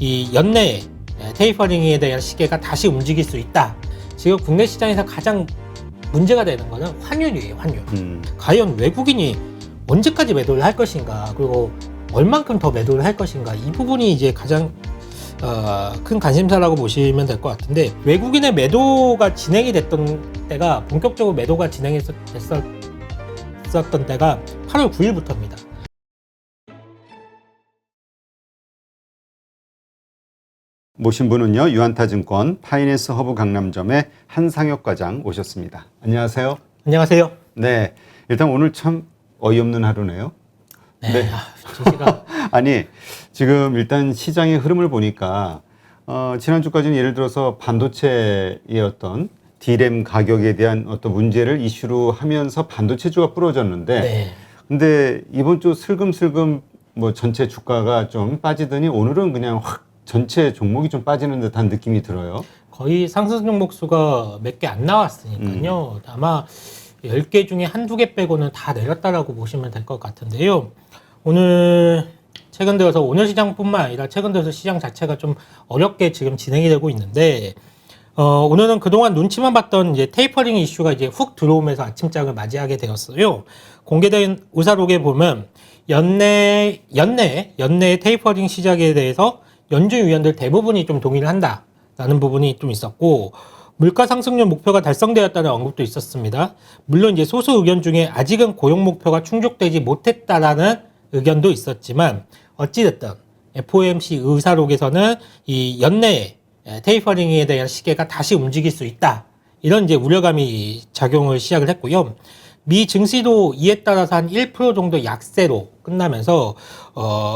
이 연내 테이퍼링에 대한 시계가 다시 움직일 수 있다. 지금 국내 시장에서 가장 문제가 되는 거는 환율이에요, 환율. 과연 외국인이 언제까지 매도를 할 것인가, 그리고 얼만큼 더 매도를 할 것인가, 이 부분이 이제 가장 큰 관심사라고 보시면 될 것 같은데, 외국인의 매도가 진행이 됐던 때가, 본격적으로 매도가 됐었던 때가 8월 9일부터입니다. 모신 분은요, 유한타증권 파이낸스 허브 강남점의 한상혁 과장 오셨습니다. 안녕하세요. 안녕하세요. 네, 일단 오늘 참 어이없는 하루네요. 네. 제가 아니, 지금 일단 시장의 흐름을 보니까 지난주까지는 예를 들어서 반도체의 어떤 D램 가격에 대한 어떤 문제를 이슈로 하면서 반도체주가 부러졌는데, 네. 근데 이번 주 슬금슬금 뭐 전체 주가가 좀 빠지더니 오늘은 그냥 확 전체 종목이 좀 빠지는 듯한 느낌이 들어요. 거의 상승 종목 수가 몇 개 안 나왔으니까요. 아마 10개 중에 한두 개 빼고는 다 내렸다라고 보시면 될 것 같은데요. 오늘 최근 들어서 오늘 시장뿐만 아니라 최근 들어서 시장 자체가 좀 어렵게 지금 진행이 되고 있는데, 오늘은 그동안 눈치만 봤던 이제 테이퍼링 이슈가 이제 훅 들어오면서 아침장을 맞이하게 되었어요. 공개된 의사록에 보면 연내 테이퍼링 시작에 대해서 연준 위원들 대부분이 좀 동의를 한다라는 부분이 좀 있었고, 물가 상승률 목표가 달성되었다는 언급도 있었습니다. 물론 이제 소수 의견 중에 아직은 고용 목표가 충족되지 못했다라는 의견도 있었지만, 어찌됐든 FOMC 의사록에서는 이 연내 테이퍼링에 대한 시계가 다시 움직일 수 있다, 이런 이제 우려감이 작용을 시작을 했고요. 미 증시도 이에 따라서 한 1% 정도 약세로 끝나면서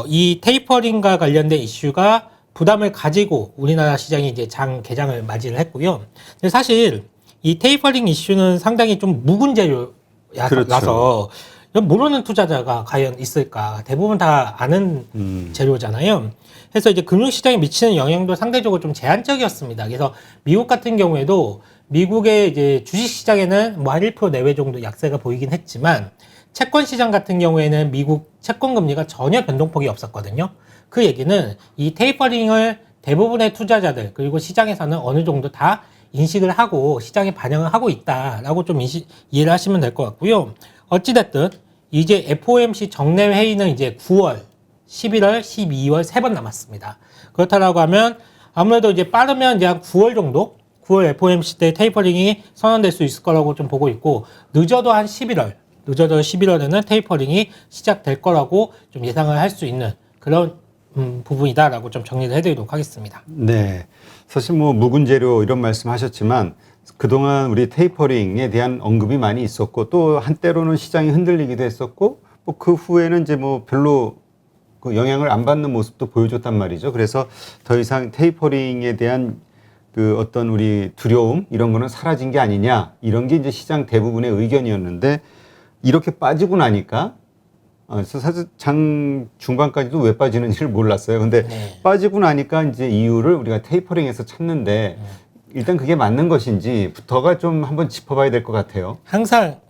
이 테이퍼링과 관련된 이슈가 부담을 가지고 우리나라 시장이 이제 장 개장을 맞이를 했고요. 근데 사실 이 테이퍼링 이슈는 상당히 좀 묵은 재료라서, 그렇죠. 모르는 투자자가 과연 있을까? 대부분 다 아는 재료잖아요. 그래서 이제 금융시장에 미치는 영향도 상대적으로 좀 제한적이었습니다. 그래서 미국 같은 경우에도 미국의 이제 주식시장에는 뭐 한 1% 내외 정도 약세가 보이긴 했지만, 채권시장 같은 경우에는 미국 채권금리가 전혀 변동폭이 없었거든요. 그 얘기는 이 테이퍼링을 대부분의 투자자들 그리고 시장에서는 어느 정도 다 인식을 하고 시장에 반영을 하고 있다라고 좀 이해를 하시면 될 것 같고요. 어찌됐든 이제 FOMC 정례 회의는 이제 9월, 11월, 12월 3번 남았습니다. 그렇다라고 하면 아무래도 이제 빠르면 이제 한 9월 정도, 9월 FOMC 때 테이퍼링이 선언될 수 있을 거라고 좀 보고 있고, 늦어도 한 11월에는 테이퍼링이 시작될 거라고 좀 예상을 할 수 있는 그런 부분이다라고 좀 정리를 해드리도록 하겠습니다. 네, 사실 뭐 묵은 재료 이런 말씀 하셨지만 그동안 우리 테이퍼링에 대한 언급이 많이 있었고, 또 한때로는 시장이 흔들리기도 했었고, 뭐 그 후에는 이제 뭐 별로 그 영향을 안 받는 모습도 보여줬단 말이죠. 그래서 더 이상 테이퍼링에 대한 그 어떤 우리 두려움 이런 거는 사라진 게 아니냐, 이런 게 이제 시장 대부분의 의견이었는데, 이렇게 빠지고 나니까 사실 장 중반까지도 왜 빠지는지를 몰랐어요. 근데 네. 빠지고 나니까 이제 이유를 우리가 테이퍼링에서 찾는데, 일단 그게 맞는 것인지부터가 좀 한번 짚어봐야 될 것 같아요. 항상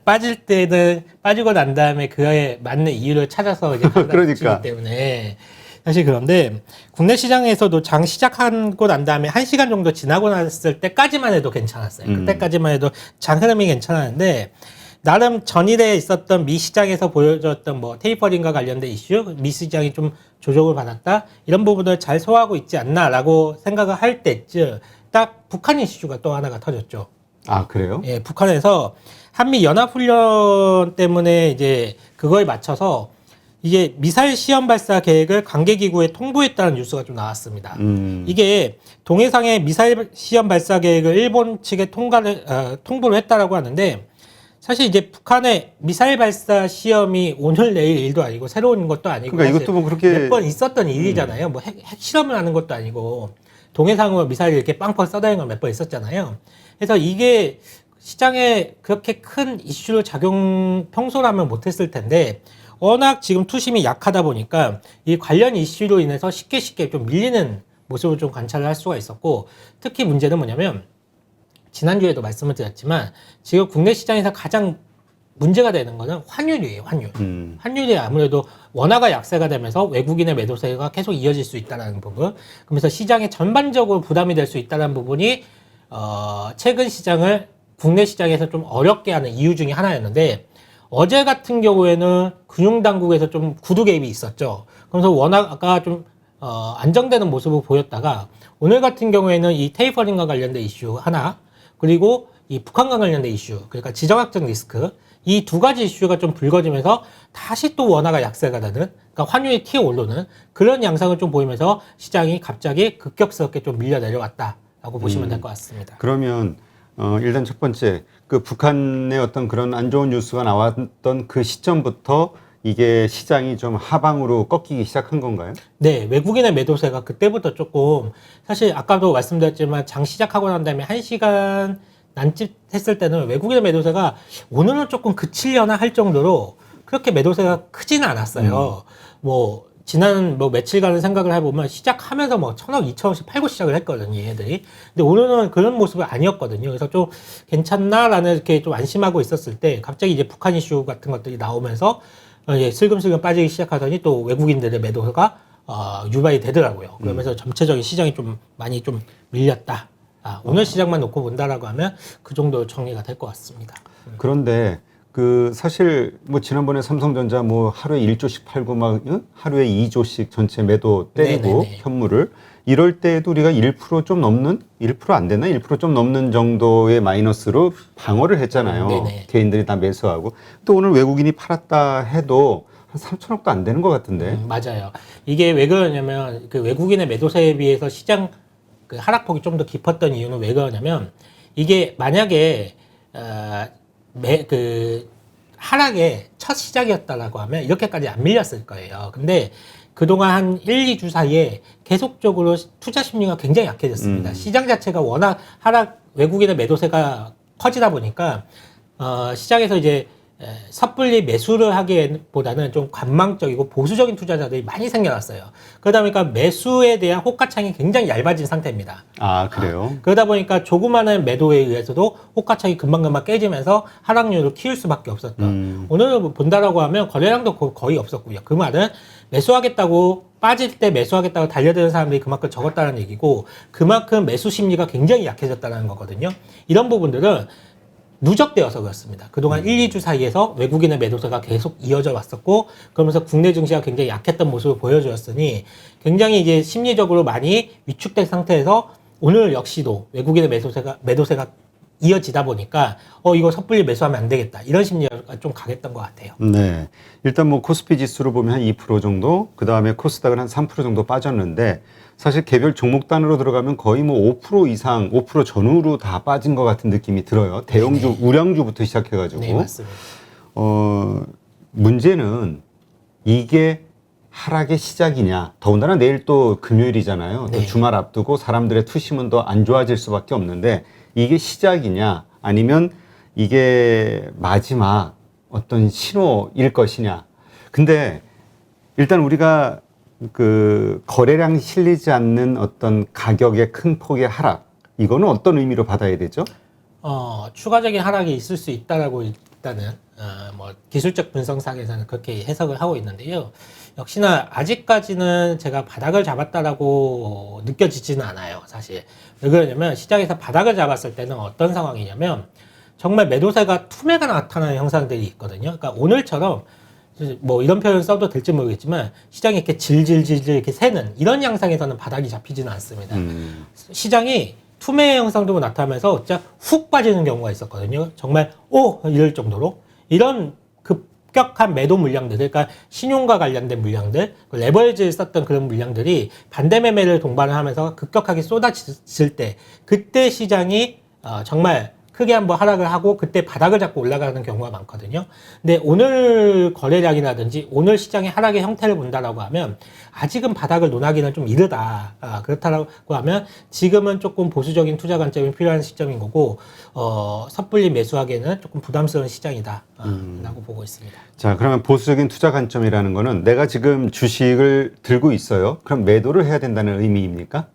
빠질 때는 빠지고 난 다음에 그에 맞는 이유를 찾아서 이제 그러니까. 주기 때문에 사실. 그런데 국내 시장에서도 장 시작하고 난 다음에 1시간 정도 지나고 났을 때까지만 해도 괜찮았어요. 그때까지만 해도 장 흐름이 괜찮았는데, 나름 전일에 있었던 미 시장에서 보여줬던 뭐 테이퍼링과 관련된 이슈, 미 시장이 좀 조정을 받았다, 이런 부분을 잘 소화하고 있지 않나라고 생각을 할 때쯤 딱 북한 이슈가 또 하나가 터졌죠. 아, 그래요? 예, 북한에서 한미 연합훈련 때문에 이제 그거에 맞춰서 이게 미사일 시험 발사 계획을 관계기구에 통보했다는 뉴스가 좀 나왔습니다. 이게 동해상의 미사일 시험 발사 계획을 일본 측에 통보를 했다라고 하는데, 사실 이제 북한의 미사일 발사 시험이 오늘 내일 일도 아니고 새로운 것도 아니고, 그러니까 이것도 뭐 그렇게 몇 번 있었던 일이잖아요. 뭐 핵 실험을 하는 것도 아니고, 동해상으로 미사일 이렇게 빵빵 쏘다니는 건 몇 번 있었잖아요. 그래서 이게 시장에 그렇게 큰 이슈로 평소라면 못했을 텐데, 워낙 지금 투심이 약하다 보니까 이 관련 이슈로 인해서 쉽게 좀 밀리는 모습을 좀 관찰을 할 수가 있었고, 특히 문제는 뭐냐면, 지난주에도 말씀을 드렸지만 지금 국내 시장에서 가장 문제가 되는 거는 환율이에요, 환율. 환율이 아무래도 원화가 약세가 되면서 외국인의 매도세가 계속 이어질 수 있다는 부분. 그러면서 시장에 전반적으로 부담이 될 수 있다는 부분이 최근 시장을 국내 시장에서 좀 어렵게 하는 이유 중에 하나였는데 어제 같은 경우에는 금융당국에서 좀 구두 개입이 있었죠. 그래서 원화가 좀 안정되는 모습을 보였다가 오늘 같은 경우에는 이 테이퍼링과 관련된 이슈 하나 그리고 이 북한과 관련된 이슈 그러니까 지정학적 리스크 이 두 가지 이슈가 좀 불거지면서 다시 또 원화가 약세가 되는 그러니까 환율이 튀어 오르는 그런 양상을 좀 보이면서 시장이 갑자기 급격스럽게 좀 밀려 내려왔다라고 보시면 될 것 같습니다. 그러면 일단 첫 번째 그 북한의 어떤 그런 안 좋은 뉴스가 나왔던 그 시점부터 이게 시장이 좀 하방으로 꺾이기 시작한 건가요? 네, 외국인의 매도세가 그때부터 조금 사실 아까도 말씀드렸지만 장 시작하고 난 다음에 1시간 난집했을 때는 외국인의 매도세가 오늘은 조금 그치려나 할 정도로 그렇게 매도세가 크지는 않았어요. 뭐 지난 뭐 며칠간을 생각을 해보면 시작하면서 뭐 1,000억, 2,000억씩 팔고 시작을 했거든요, 얘들이. 근데 오늘은 그런 모습이 아니었거든요. 그래서 좀 괜찮나라는 이렇게 좀 안심하고 있었을 때 갑자기 이제 북한 이슈 같은 것들이 나오면서 슬금슬금 빠지기 시작하더니 또 외국인들의 매도가 유발이 되더라고요. 그러면서 전체적인 시장이 좀 많이 좀 밀렸다. 오늘 시장만 놓고 본다라고 하면 그 정도 정리가 될 것 같습니다. 그런데 그 사실 뭐 지난번에 삼성전자 뭐 하루에 1조씩 팔고 막 하루에 2조씩 전체 매도 때리고 네네네. 현물을 이럴 때에도 우리가 1%좀 넘는 1% 안 되나 1% 좀 넘는 정도의 마이너스로 방어를 했잖아요. 네네. 개인들이 다 매수하고 또 오늘 외국인이 팔았다 해도 한 3천억도 안 되는 것 같은데. 맞아요. 이게 왜 그러냐면 그 외국인의 매도세에 비해서 시장 그 하락폭이 좀 더 깊었던 이유는 왜 그러냐면 이게 만약에 그 하락의 첫 시작이었다라고 하면 이렇게까지 안 밀렸을 거예요. 근데 그동안 한 1, 2주 사이에 계속적으로 투자 심리가 굉장히 약해졌습니다. 시장 자체가 워낙 외국인의 매도세가 커지다 보니까 시장에서 이제 섣불리 매수를 하기보다는 좀 관망적이고 보수적인 투자자들이 많이 생겨났어요. 그러다 보니까 매수에 대한 호가창이 굉장히 얇아진 상태입니다. 아, 그래요? 그러다 보니까 조그마한 매도에 의해서도 호가창이 금방금방 깨지면서 하락률을 키울 수밖에 없었던. 오늘 본다라고 하면 거래량도 거의 없었고요. 그 말은 매수하겠다고 빠질 때 매수하겠다고 달려드는 사람들이 그만큼 적었다는 얘기고 그만큼 매수 심리가 굉장히 약해졌다는 거거든요. 이런 부분들은 누적되어서 그렇습니다. 그동안 1, 2주 사이에서 외국인의 매도세가 계속 이어져 왔었고 그러면서 국내 증시가 굉장히 약했던 모습을 보여주었으니 굉장히 이제 심리적으로 많이 위축된 상태에서 오늘 역시도 외국인의 매도세가 이어지다 보니까 이거 섣불리 매수하면 안 되겠다 이런 심리가 좀 강했던 것 같아요. 네. 일단 뭐 코스피 지수로 보면 한 2% 정도, 그 다음에 코스닥은 한 3% 정도 빠졌는데 사실 개별 종목 단으로 들어가면 거의 뭐 5% 이상, 5% 전후로 다 빠진 것 같은 느낌이 들어요. 대형주, 네네. 우량주부터 시작해가지고. 네, 맞습니다. 문제는 이게 하락의 시작이냐. 더군다나 내일 또 금요일이잖아요. 또 네. 주말 앞두고 사람들의 투심은 더 안 좋아질 수밖에 없는데 이게 시작이냐 아니면 이게 마지막 어떤 신호일 것이냐. 근데 일단 우리가 그 거래량이 실리지 않는 어떤 가격의 큰 폭의 하락 이거는 어떤 의미로 받아야 되죠? 추가적인 하락이 있을 수 있다라고 일단은 뭐 기술적 분석상에서는 그렇게 해석을 하고 있는데요. 역시나 아직까지는 제가 바닥을 잡았다라고 느껴지지는 않아요, 사실. 왜 그러냐면 시장에서 바닥을 잡았을 때는 어떤 상황이냐면 정말 매도세가 투매가 나타나는 형상들이 있거든요. 그러니까 오늘처럼 뭐 이런 표현 써도 될지 모르겠지만 시장이 이렇게 질질질질 이렇게 새는 이런 양상에서는 바닥이 잡히지는 않습니다. 시장이 투매 형상도 나타나면서 진짜 훅 빠지는 경우가 있었거든요. 정말 이럴 정도로 이런 급격한 매도 물량들, 그러니까 신용과 관련된 물량들, 레버리지를 썼던 그런 물량들이 반대 매매를 동반을 하면서 급격하게 쏟아질 때 그때 시장이 정말 크게 한번 하락을 하고 그때 바닥을 잡고 올라가는 경우가 많거든요. 근데 오늘 거래량이라든지 오늘 시장의 하락의 형태를 본다라고 하면 아직은 바닥을 논하기는 좀 이르다. 그렇다고 하면 지금은 조금 보수적인 투자 관점이 필요한 시점인 거고 섣불리 매수하기에는 조금 부담스러운 시장이다. 라고 보고 있습니다. 자, 그러면 보수적인 투자 관점이라는 거는 내가 지금 주식을 들고 있어요. 그럼 매도를 해야 된다는 의미입니까?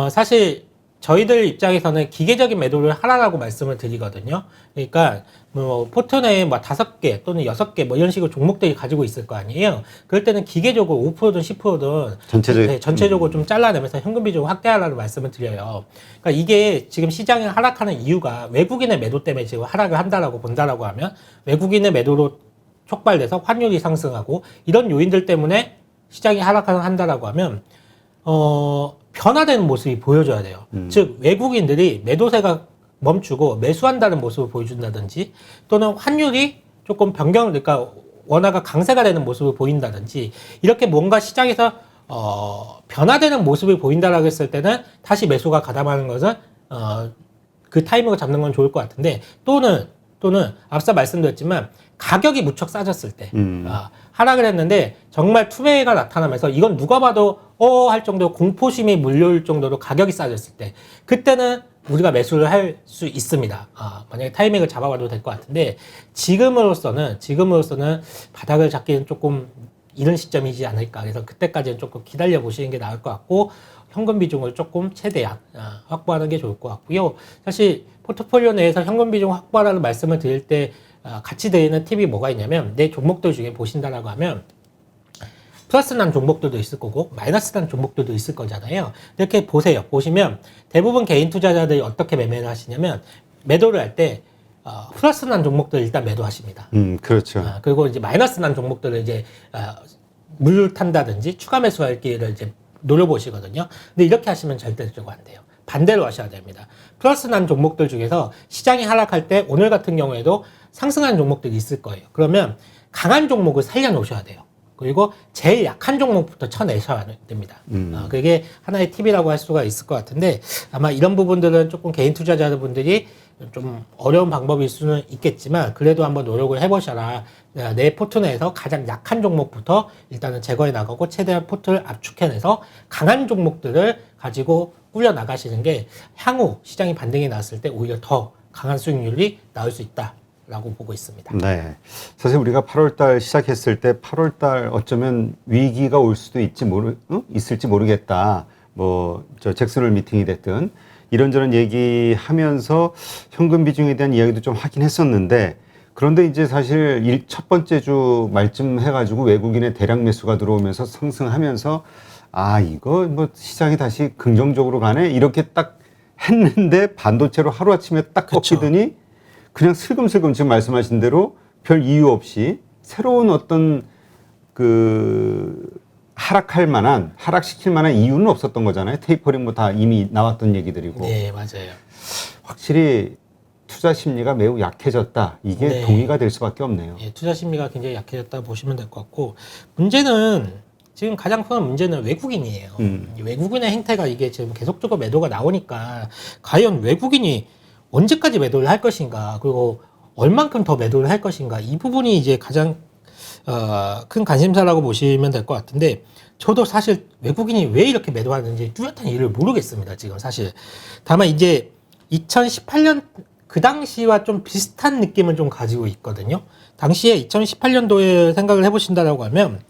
사실 저희들 입장에서는 기계적인 매도를 하라라고 말씀을 드리거든요. 그러니까 뭐 포트내에 뭐 5개 또는 6개 뭐 이런 식으로 종목들이 가지고 있을 거 아니에요. 그럴 때는 기계적으로 5%든 10%든 전체적으로 좀 잘라내면서 현금 비중을 확대하라고 말씀을 드려요. 그러니까 이게 지금 시장이 하락하는 이유가 외국인의 매도 때문에 지금 하락을 한다라고 본다라고 하면 외국인의 매도로 촉발돼서 환율이 상승하고 이런 요인들 때문에 시장이 한다라고 하면 변화되는 모습이 보여줘야 돼요. 즉 외국인들이 매도세가 멈추고 매수한다는 모습을 보여준다든지 또는 환율이 조금 그러니까 원화가 강세가 되는 모습을 보인다든지 이렇게 뭔가 시장에서 변화되는 모습을 보인다라고 했을 때는 다시 매수가 가담하는 것은 그 타이밍을 잡는 건 좋을 것 같은데 또는 앞서 말씀드렸지만 가격이 무척 싸졌을 때 하락을 했는데 정말 투매가 나타나면서 이건 누가 봐도 할 정도로 공포심이 물려올 정도로 가격이 싸졌을 때 그때는 우리가 매수를 할 수 있습니다. 만약에 타이밍을 잡아봐도 될 것 같은데 지금으로서는 바닥을 잡기는 조금 이른 시점이지 않을까. 그래서 그때까지는 조금 기다려 보시는 게 나을 것 같고 현금 비중을 조금 최대한 확보하는 게 좋을 것 같고요. 사실 포트폴리오 내에서 현금 비중 확보하라는 말씀을 드릴 때 같이 드리는 팁이 뭐가 있냐면 내 종목들 중에 보신다라고 하면 플러스 난 종목들도 있을 거고 마이너스 난 종목들도 있을 거잖아요. 이렇게 보세요. 보시면 대부분 개인 투자자들이 어떻게 매매를 하시냐면 매도를 할 때 플러스 난 종목들을 일단 매도하십니다. 그렇죠. 그리고 이제 마이너스 난 종목들을 이제 물 탄다든지 추가 매수할 기회를 이제 노려보시거든요. 근데 이렇게 하시면 절대적으로 안 돼요. 반대로 하셔야 됩니다. 플러스 난 종목들 중에서 시장이 하락할 때 오늘 같은 경우에도 상승한 종목들이 있을 거예요. 그러면 강한 종목을 살려놓으셔야 돼요. 그리고 제일 약한 종목부터 쳐내셔야 됩니다. 그게 하나의 팁이라고 할 수가 있을 것 같은데 아마 이런 부분들은 조금 개인 투자자분들이 좀 어려운 방법일 수는 있겠지만 그래도 한번 노력을 해보셔라. 내 포트 내에서 가장 약한 종목부터 일단은 제거해 나가고 최대한 포트를 압축해내서 강한 종목들을 가지고 꾸려 나가시는 게 향후 시장이 반등이 나왔을 때 오히려 더 강한 수익률이 나올 수 있다. 라고 보고 있습니다. 네. 사실 우리가 8월달 시작했을 때 8월달 어쩌면 위기가 올 수도 있을지 모르겠다. 저 잭슨홀 미팅이 됐든 이런저런 얘기하면서 현금 비중에 대한 이야기도 좀 하긴 했었는데 그런데 이제 사실 첫 번째 주 말쯤 해가지고 외국인의 대량 매수가 들어오면서 상승하면서 이거 시장이 다시 긍정적으로 가네? 이렇게 딱 했는데 반도체로 하루아침에 딱 꺾이더니 그냥 슬금슬금 지금 말씀하신 대로 별 이유 없이 새로운 어떤 하락시킬 만한 이유는 없었던 거잖아요. 테이퍼링 다 이미 나왔던 얘기들이고. 네, 맞아요. 확실히 투자 심리가 매우 약해졌다. 이게 동의가 될 수밖에 없네요. 네, 투자 심리가 굉장히 약해졌다 보시면 될 것 같고 지금 가장 큰 문제는 외국인이에요. 외국인의 행태가 이게 지금 계속적으로 매도가 나오니까 과연 외국인이 언제까지 매도를 할 것인가 그리고 얼만큼 더 매도를 할 것인가 이 부분이 이제 가장 큰 관심사라고 보시면 될 것 같은데 저도 사실 외국인이 왜 이렇게 매도하는지 뚜렷한 이유를 모르겠습니다. 지금 사실 다만 이제 2018년 그 당시와 좀 비슷한 느낌을 좀 가지고 있거든요. 당시에 2018년도에 생각을 해보신다라고 하면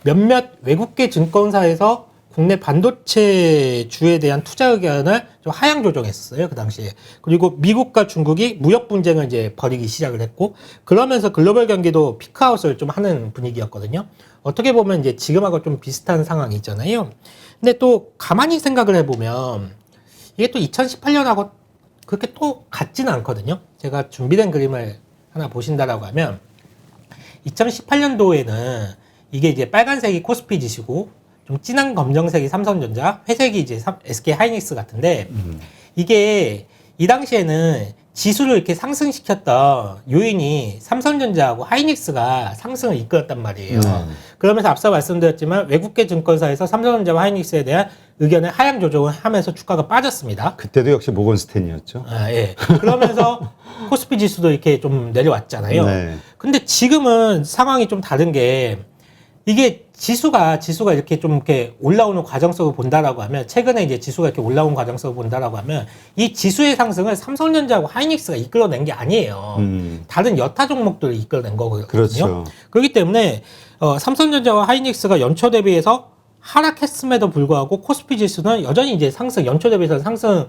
몇몇 외국계 증권사에서 국내 반도체주에 대한 투자 의견을 좀 하향 조정했었어요, 그 당시에. 그리고 미국과 중국이 무역 분쟁을 이제 벌이기 시작을 했고, 그러면서 글로벌 경기도 피크아웃을 좀 하는 분위기였거든요. 어떻게 보면 이제 지금하고 좀 비슷한 상황이 있잖아요. 근데 또 가만히 생각을 해보면, 이게 또 2018년하고 그렇게 또 같지는 않거든요. 제가 준비된 그림을 하나 보신다라고 하면, 2018년도에는 이게 이제 빨간색이 코스피 지수고, 좀 진한 검정색이 삼성전자, 회색이 이제 SK 하이닉스 같은데 이게 이 당시에는 지수를 이렇게 상승시켰던 요인이 삼성전자하고 하이닉스가 상승을 이끌었단 말이에요. 그러면서 앞서 말씀드렸지만 외국계 증권사에서 삼성전자와 하이닉스에 대한 의견을 하향 조정을 하면서 주가가 빠졌습니다. 그때도 역시 모건스탠이었죠. 예. 그러면서 코스피 지수도 이렇게 좀 내려왔잖아요. 네. 근데 지금은 상황이 좀 다른 게 이게 지수가 이렇게 좀 이렇게 올라오는 과정 속을 본다라고 하면 최근에 이제 지수가 이렇게 올라온 과정 속을 본다라고 하면 이 지수의 상승을 삼성전자하고 하이닉스가 이끌어낸 게 아니에요. 다른 여타 종목들이 이끌어낸 거거든요. 그렇죠. 그렇기 때문에 삼성전자와 하이닉스가 연초 대비해서 하락했음에도 불구하고 코스피 지수는 여전히 이제 상승, 연초 대비해서 상승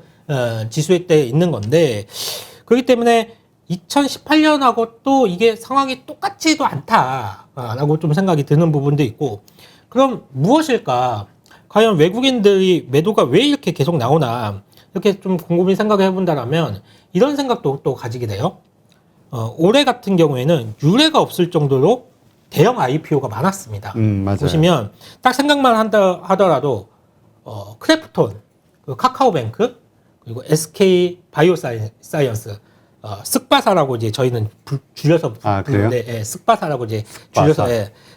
지수에 때 있는 건데, 그렇기 때문에 2018년하고 또 이게 상황이 똑같지도 않다라고 좀 생각이 드는 부분도 있고, 그럼 무엇일까? 과연 외국인들이 매도가 왜 이렇게 계속 나오나, 이렇게 좀 곰곰이 생각해 본다라면 이런 생각도 또 가지게 돼요. 올해 같은 경우에는 유례가 없을 정도로 대형 IPO가 많았습니다. 맞아요. 보시면 딱 생각만 한다 하더라도 크래프톤, 그 카카오뱅크, 그리고 SK 바이오사이언스, 쓱바사라고 이제 저희는 줄여서 부르는데, 예, 쓱바사라고 이제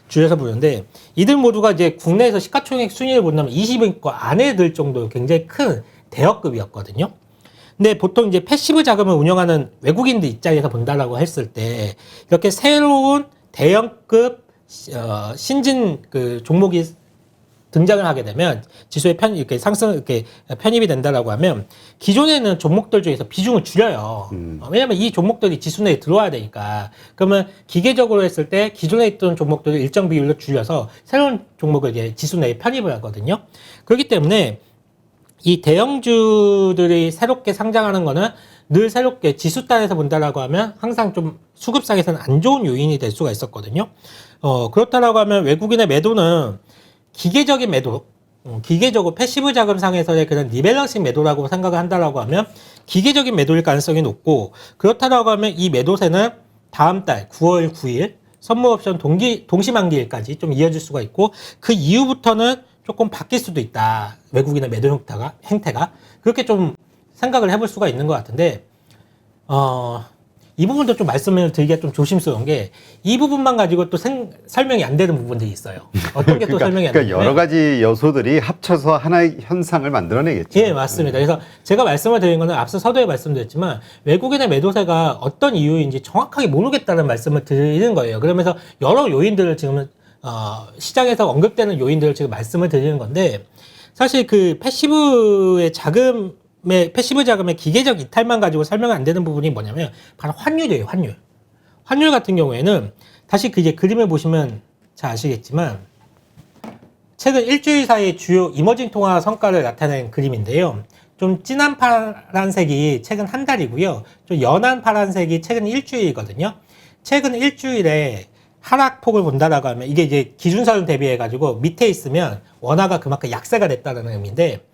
줄여서 부르는데, 이들 모두가 이제 국내에서 시가총액 순위를 본다면 20위권 안에 들 정도로 굉장히 큰 대여급이었거든요. 근데 보통 이제 패시브 자금을 운영하는 외국인들 입장에서 본다라고 했을 때, 이렇게 새로운 대형급 신진 그 종목이 등장을 하게 되면 지수의 이렇게 상승 이렇게 편입이 된다라고 하면 기존에는 종목들 중에서 비중을 줄여요. 왜냐면 이 종목들이 지수 내에 들어와야 되니까. 그러면 기계적으로 했을 때 기존에 있던 종목들을 일정 비율로 줄여서 새로운 종목을 이제 지수 내에 편입을 하거든요. 그렇기 때문에 이 대형주들이 새롭게 상장하는 거는 늘 새롭게 지수단에서 본다라고 하면 항상 좀 수급상에서는 안 좋은 요인이 될 수가 있었거든요. 그렇다라고 하면 외국인의 매도는 기계적인 매도, 기계적으로 패시브 자금상에서의 그런 리밸런싱 매도라고 생각을 한다라고 하면 기계적인 매도일 가능성이 높고, 그렇다라고 하면 이 매도세는 다음 달 9월 9일 선물옵션 동시만기일까지 좀 이어질 수가 있고, 그 이후부터는 조금 바뀔 수도 있다. 외국인의 매도 행태가. 그렇게 좀 생각을 해볼 수가 있는 것 같은데, 이 부분도 좀 말씀을 드리기가 좀 조심스러운 게, 이 부분만 가지고 또 설명이 안 되는 부분들이 있어요. 어떤 게 또 설명이 안 되냐면, 그러니까 여러 가지 요소들이 합쳐서 하나의 현상을 만들어내겠죠. 예, 맞습니다. 그래서 제가 말씀을 드린 거는 앞서 서두에 말씀드렸지만, 외국인의 매도세가 어떤 이유인지 정확하게 모르겠다는 말씀을 드리는 거예요. 그러면서 여러 요인들을 지금 시장에서 언급되는 요인들을 지금 말씀을 드리는 건데, 사실 그 패시브 자금의 기계적 이탈만 가지고 설명 안 되는 부분이 뭐냐면 바로 환율이에요. 환율 같은 경우에는 다시 이제 그림을 보시면 잘 아시겠지만, 최근 일주일 사이 주요 이머징 통화 성과를 나타낸 그림인데요. 좀 진한 파란색이 최근 한 달이고요. 좀 연한 파란색이 최근 일주일이거든요. 최근 일주일에 하락폭을 본다라고 하면, 이게 이제 기준선을 대비해 가지고 밑에 있으면 원화가 그만큼 약세가 됐다는 의미인데,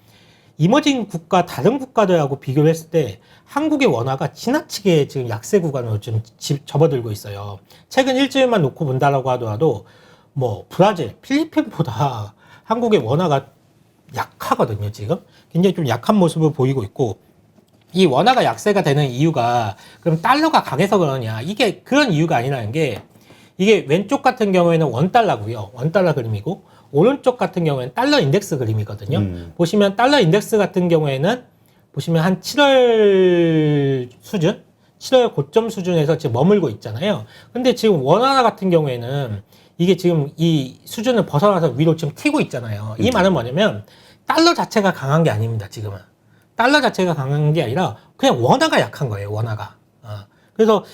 이머징 국가 다른 국가들하고 비교를 했을 때 한국의 원화가 지나치게 지금 약세 구간으로 좀 접어들고 있어요. 최근 일주일만 놓고 본다라고 하더라도 뭐 브라질, 필리핀보다 한국의 원화가 약하거든요. 지금 굉장히 좀 약한 모습을 보이고 있고, 이 원화가 약세가 되는 이유가 그럼 달러가 강해서 그러냐, 이게 그런 이유가 아니라는 게, 이게 왼쪽 같은 경우에는 원달러고요. 원달러 그림이고, 오른쪽 같은 경우에는 달러 인덱스 그림이거든요. 보시면 달러 인덱스 같은 경우에는 보시면 한 7월 수준, 7월 고점 수준에서 지금 머물고 있잖아요. 근데 지금 원화 같은 경우에는 이게 지금 이 수준을 벗어나서 위로 지금 튀고 있잖아요. 이 말은 뭐냐면 달러 자체가 강한 게 아닙니다. 지금은 달러 자체가 강한 게 아니라 그냥 원화가 약한 거예요. 원화가. 그래서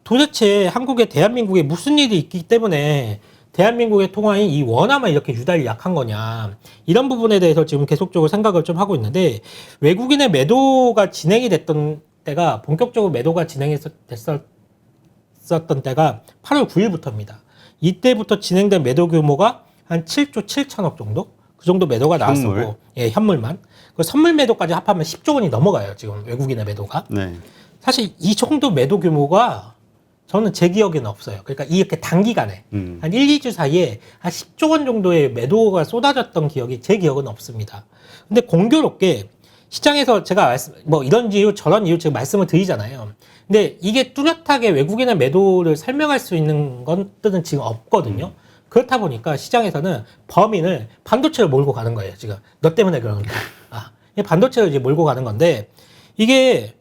도대체 대한민국에 무슨 일이 있기 때문에 대한민국의 통화인 이 원화만 이렇게 유달리 약한 거냐, 이런 부분에 대해서 지금 계속적으로 생각을 좀 하고 있는데, 외국인의 매도가 진행이 됐던 때가, 본격적으로 매도가 됐었던 때가 8월 9일부터입니다. 이때부터 진행된 매도 규모가 한 7조 7천억 정도? 그 정도 매도가 나왔었고, 현물? 예, 현물만. 그 선물 매도까지 합하면 10조 원이 넘어가요, 지금 외국인의 매도가. 네. 사실 이 정도 매도 규모가 저는 제 기억에는 없어요. 그러니까 이렇게 단기간에 한 1, 2주 사이에 한 10조 원 정도의 매도가 쏟아졌던 기억이 제 기억은 없습니다. 근데 공교롭게 시장에서 제가 이런 이유 저런 이유 지금 말씀을 드리잖아요. 근데 이게 뚜렷하게 외국인의 매도를 설명할 수 있는 것들은 지금 없거든요. 그렇다 보니까 시장에서는 범인을 반도체를 몰고 가는 거예요. 지금 너 때문에 그러는데, 반도체를 이제 몰고 가는 건데, 이게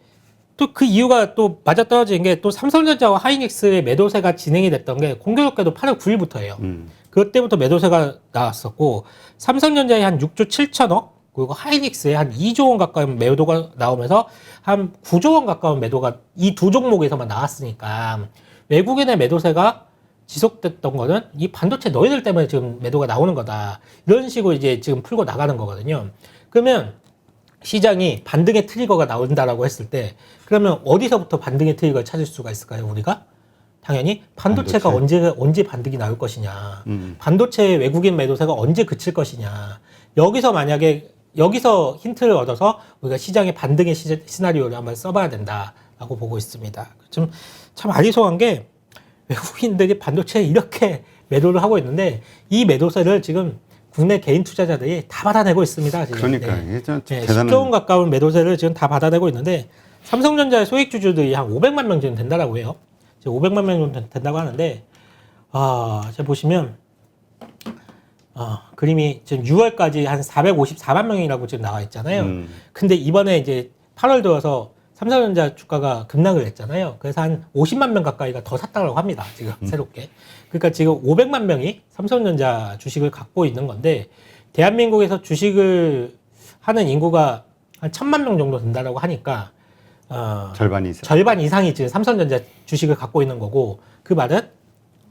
또 그 이유가 또 맞아떨어지는 게, 또 삼성전자와 하이닉스의 매도세가 진행이 됐던 게 공교롭게도 8월 9일부터예요. 그때부터 매도세가 나왔었고, 삼성전자에 한 6조 7천억, 그리고 하이닉스에 한 2조 원 가까운 매도가 나오면서 한 9조 원 가까운 매도가 이 두 종목에서만 나왔으니까, 외국인의 매도세가 지속됐던 거는 이 반도체 너희들 때문에 지금 매도가 나오는 거다. 이런 식으로 이제 지금 풀고 나가는 거거든요. 그러면 시장이 반등의 트리거가 나온다라고 했을 때 그러면 어디서부터 반등의 트리거를 찾을 수가 있을까요, 우리가? 당연히 반도체가 언제 반등이 나올 것이냐. 반도체 외국인 매도세가 언제 그칠 것이냐. 여기서 힌트를 얻어서 우리가 시장의 반등의 시나리오를 한번 써봐야 된다라고 보고 있습니다. 참 아리송한 게 외국인들이 반도체에 이렇게 매도를 하고 있는데 이 매도세를 지금 국내 개인 투자자들이 다 받아내고 있습니다. 지금. 그러니까 이게 좀 네, 대단한 10조 원 가까운 매도세를 지금 다 받아내고 있는데 삼성전자의 소액주주들이 한 500만 명 지금 된다라고 해요. 지금 500만 명 정도 된다고 하는데 제가 보시면 그림이 지금 6월까지 한 454만 명이라고 지금 나와 있잖아요. 근데 이번에 이제 8월 들어서 삼성전자 주가가 급락을 했잖아요. 그래서 한 50만 명 가까이가 더 샀다고 합니다. 지금 새롭게. 그러니까 지금 500만 명이 삼성전자 주식을 갖고 있는 건데 대한민국에서 주식을 하는 인구가 한 1000만 명 정도 된다라고 하니까 절반 이상이 지금 삼성전자 주식을 갖고 있는 거고 그 말은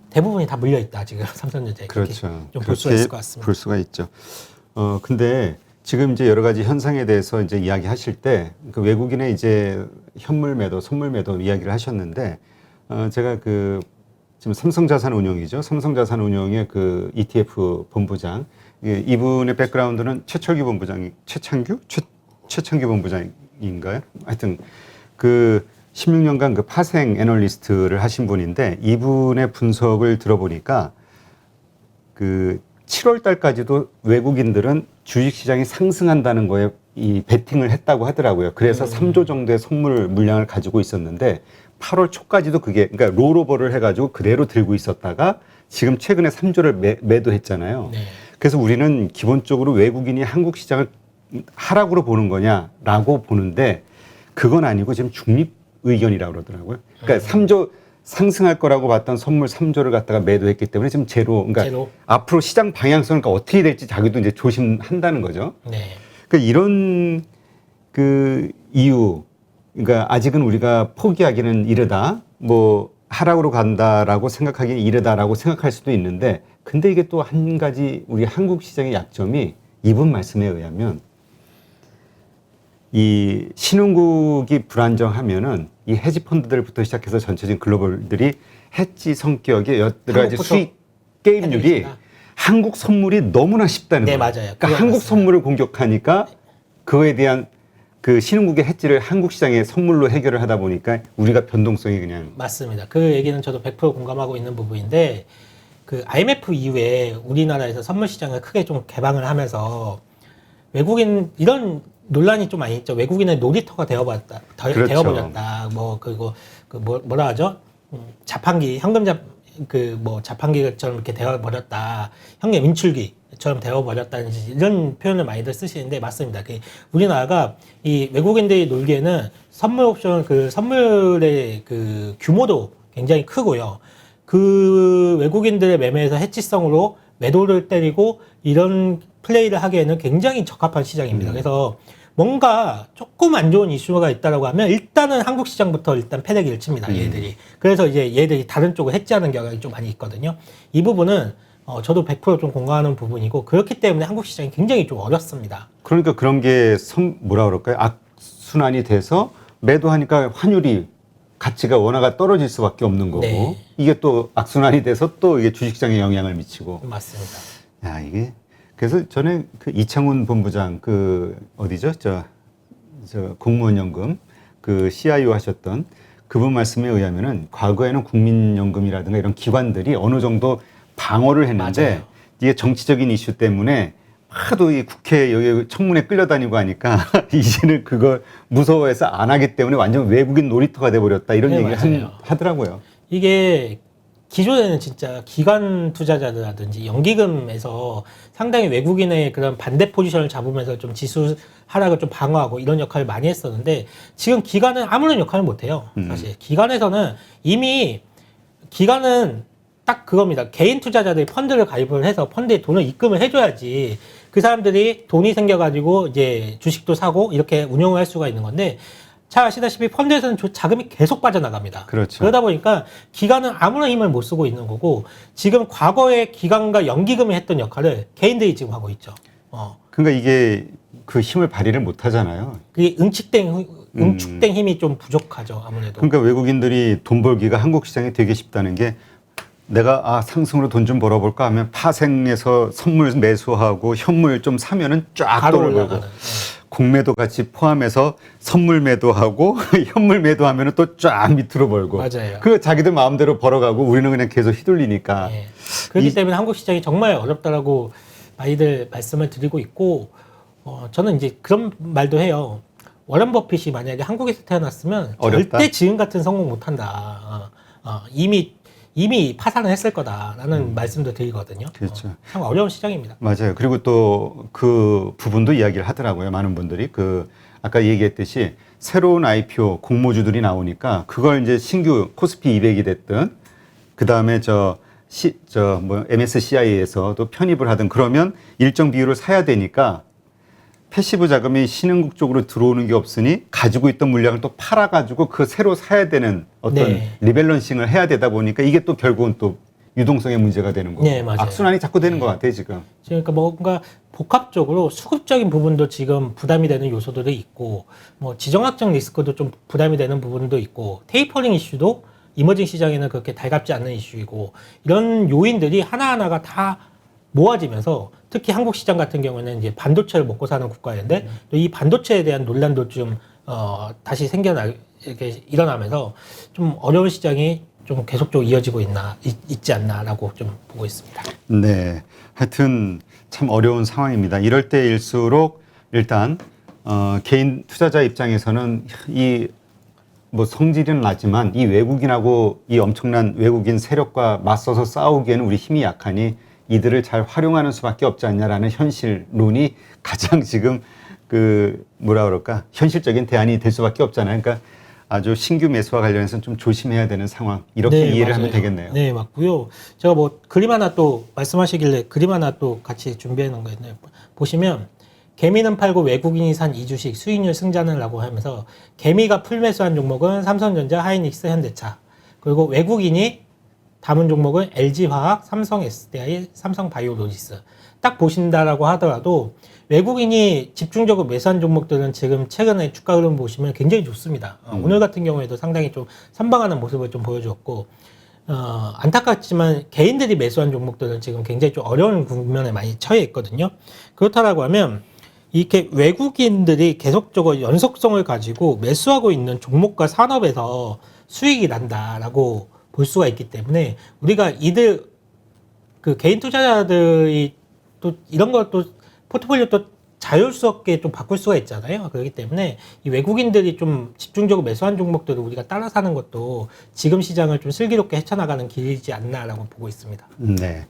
대부분이 다 물려 있다 지금 삼성전자에. 그렇죠. 좀 볼 수가 있을 것 같습니다. 볼 수가 있죠. 근데 지금 이제 여러 가지 현상에 대해서 이제 이야기하실 때 그 외국인의 이제 현물 매도, 선물 매도 이야기를 하셨는데 제가 지금 삼성자산운용이죠. 삼성자산운용의 그 ETF 본부장 이분의 백그라운드는 최창규 본부장인가요? 하여튼 16년간 그 파생 애널리스트를 하신 분인데 이분의 분석을 들어보니까 7월 달까지도 외국인들은 주식시장이 상승한다는 거에 이 베팅을 했다고 하더라고요. 그래서 3조 정도의 선물 물량을 가지고 있었는데 8월 초까지도 그러니까 롤오버를 해가지고 그대로 들고 있었다가 지금 최근에 3조를 매도했잖아요. 네. 그래서 우리는 기본적으로 외국인이 한국 시장을 하락으로 보는 거냐라고 보는데 그건 아니고 지금 중립 의견이라고 그러더라고요. 그러니까 3조 상승할 거라고 봤던 선물 3조를 갖다가 매도했기 때문에 지금 제로. 앞으로 시장 방향성을 그러니까 어떻게 될지 자기도 이제 조심한다는 거죠. 네. 그러니까 이런 이유, 그러니까 아직은 우리가 포기하기는 이르다, 하락으로 간다라고 생각하기는 이르다라고 생각할 수도 있는데, 근데 이게 또 한 가지 우리 한국 시장의 약점이 이분 말씀에 의하면 이 신흥국이 불안정하면은 이 헤지 펀드들부터 시작해서 전체적인 글로벌들이 헤지 성격의 여러 가지 수익 게임률이 한국 선물이 너무나 쉽다는 거예요. 맞아요. 그러니까 한국 선물을 공격하니까 그거에 대한 그 신흥국의 헤지를 한국 시장의 선물로 해결을 하다 보니까 우리가 변동성이 그냥 맞습니다. 그 얘기는 저도 100% 공감하고 있는 부분인데 그 IMF 이후에 우리나라에서 선물 시장을 크게 좀 개방을 하면서 외국인 이런 논란이 좀 많이 있죠. 외국인의 놀이터가 되어버렸다. 그렇죠. 되어버렸다. 뭐라 하죠? 자판기 현금 자판기처럼 이렇게 되어버렸다. 현금 인출기처럼 되어버렸다는 이런 표현을 많이들 쓰시는데 맞습니다. 우리나라가 이 외국인들이 놀기에는 선물 옵션 선물의 규모도 굉장히 크고요. 그 외국인들의 매매에서 해치성으로 매도를 때리고 이런 플레이를 하기에는 굉장히 적합한 시장입니다. 그래서 뭔가 조금 안 좋은 이슈가 있다라고 하면 일단은 한국 시장부터 일단 패대기를 칩니다. 얘들이. 그래서 이제 얘들이 다른 쪽을 해지하는 경향이 좀 많이 있거든요. 이 부분은 저도 100% 좀 공감하는 부분이고 그렇기 때문에 한국 시장이 굉장히 좀 어렵습니다. 그러니까 그런 게 악순환이 돼서 매도하니까 환율이 가치가 원화가 떨어질 수밖에 없는 거고 네. 이게 또 악순환이 돼서 또 이게 주식시장에 영향을 미치고 맞습니다. 야 이게 그래서 전에 이창훈 본부장 어디죠? 저 공무원연금 CIO 하셨던 그분 말씀에 의하면은 과거에는 국민연금이라든가 이런 기관들이 어느 정도 방어를 했는데 맞아요. 이게 정치적인 이슈 때문에 하도 이 국회 여기 청문회 끌려다니고 하니까 이제는 그걸 무서워해서 안 하기 때문에 완전 외국인 놀이터가 돼버렸다 이런 네, 얘기를 하더라고요. 이게 기존에는 진짜 기관 투자자들이라든지 연기금에서 상당히 외국인의 그런 반대 포지션을 잡으면서 좀 지수 하락을 좀 방어하고 이런 역할을 많이 했었는데 지금 기관은 아무런 역할을 못 해요. 사실 기관에서는 이미 기관은 딱 그겁니다. 개인 투자자들이 펀드를 가입을 해서 펀드에 돈을 입금을 해줘야지 그 사람들이 돈이 생겨가지고 이제 주식도 사고 이렇게 운영을 할 수가 있는 건데 잘 아시다시피 펀드에서는 자금이 계속 빠져나갑니다. 그렇죠. 그러다 보니까 기관은 아무런 힘을 못 쓰고 있는 거고 지금 과거에 기관과 연기금이 했던 역할을 개인들이 지금 하고 있죠. 그러니까 이게 그 힘을 발휘를 못 하잖아요. 그게 응축된 힘이 좀 부족하죠, 아무래도. 그러니까 외국인들이 돈 벌기가 한국 시장이 되게 쉽다는 게 내가 상승으로 돈 좀 벌어볼까 하면 파생해서 선물 매수하고 현물 좀 사면은 쫙 바로 돈을 올라가는. 벌고 공매도 같이 포함해서 선물 매도하고 현물 매도하면은 또 쫙 밑으로 벌고 맞아요. 그 자기들 마음대로 벌어가고 우리는 그냥 계속 휘둘리니까 예. 그렇기 때문에 한국 시장이 정말 어렵다라고 많이들 말씀을 드리고 있고, 저는 이제 그런 말도 해요. 워런 버핏이 만약에 한국에서 태어났으면 어렵다? 절대 지금 같은 성공 못한다. 이미 파산을 했을 거다라는 말씀도 드리거든요. 그렇죠. 참 어려운 시장입니다. 맞아요. 그리고 또 그 부분도 이야기를 하더라고요. 많은 분들이 아까 얘기했듯이 새로운 IPO 공모주들이 나오니까 그걸 이제 신규 코스피 200이 됐든 그 다음에 MSCI에서도 편입을 하든 그러면 일정 비율을 사야 되니까 패시브 자금이 신흥국 쪽으로 들어오는 게 없으니 가지고 있던 물량을 또 팔아가지고 그 새로 사야 되는 어떤 네. 리밸런싱을 해야 되다 보니까 이게 또 결국은 또 유동성의 문제가 되는 거고 네, 맞아요. 악순환이 자꾸 되는 것 같아요 지금. 그러니까 뭔가 복합적으로 수급적인 부분도 지금 부담이 되는 요소들이 있고, 뭐 지정학적 리스크도 좀 부담이 되는 부분도 있고, 테이퍼링 이슈도 이머징 시장에는 그렇게 달갑지 않는 이슈이고, 이런 요인들이 하나하나가 다 모아지면서 특히 한국 시장 같은 경우에는 이제 반도체를 먹고 사는 국가인데 또 이 반도체에 대한 논란도 좀 다시 이렇게 일어나면서 좀 어려운 시장이 좀 계속적으로 이어지고 있지 않나라고 좀 보고 있습니다. 네, 하여튼 참 어려운 상황입니다. 이럴 때일수록 일단 개인 투자자 입장에서는 뭐 성질은 나지만 이 외국인하고 이 엄청난 외국인 세력과 맞서서 싸우기에는 우리 힘이 약하니 이들을 잘 활용하는 수밖에 없지 않냐라는 현실론이 가장 지금 현실적인 대안이 될 수밖에 없잖아요. 그러니까 아주 신규 매수와 관련해서는 좀 조심해야 되는 상황 이렇게 네, 이해를 맞아요. 하면 되겠네요. 네, 맞고요. 제가 뭐 그림 하나 또 말씀하시길래 그림 하나 또 같이 준비해 놓은 거 있네요. 보시면 개미는 팔고 외국인이 산 이 주식 수익률 승자는라고 하면서 개미가 풀매수한 종목은 삼성전자, 하이닉스, 현대차, 그리고 외국인이 담은 종목은 LG화학, 삼성 SDI, 삼성바이오로지스. 딱 보신다라고 하더라도 외국인이 집중적으로 매수한 종목들은 지금 최근에 주가 흐름 보시면 굉장히 좋습니다. 오늘 같은 경우에도 상당히 좀 선방하는 모습을 좀 보여주었고, 안타깝지만 개인들이 매수한 종목들은 지금 굉장히 좀 어려운 국면에 많이 처해 있거든요. 그렇다라고 하면 이렇게 외국인들이 계속적으로 연속성을 가지고 매수하고 있는 종목과 산업에서 수익이 난다라고 볼 수가 있기 때문에 우리가 개인 투자자들이 또 이런 것도 포트폴리오 또 자율스럽게 좀 바꿀 수가 있잖아요. 그렇기 때문에 이 외국인들이 좀 집중적으로 매수한 종목들을 우리가 따라 사는 것도 지금 시장을 좀 슬기롭게 헤쳐나가는 길이지 않나라고 보고 있습니다. 네.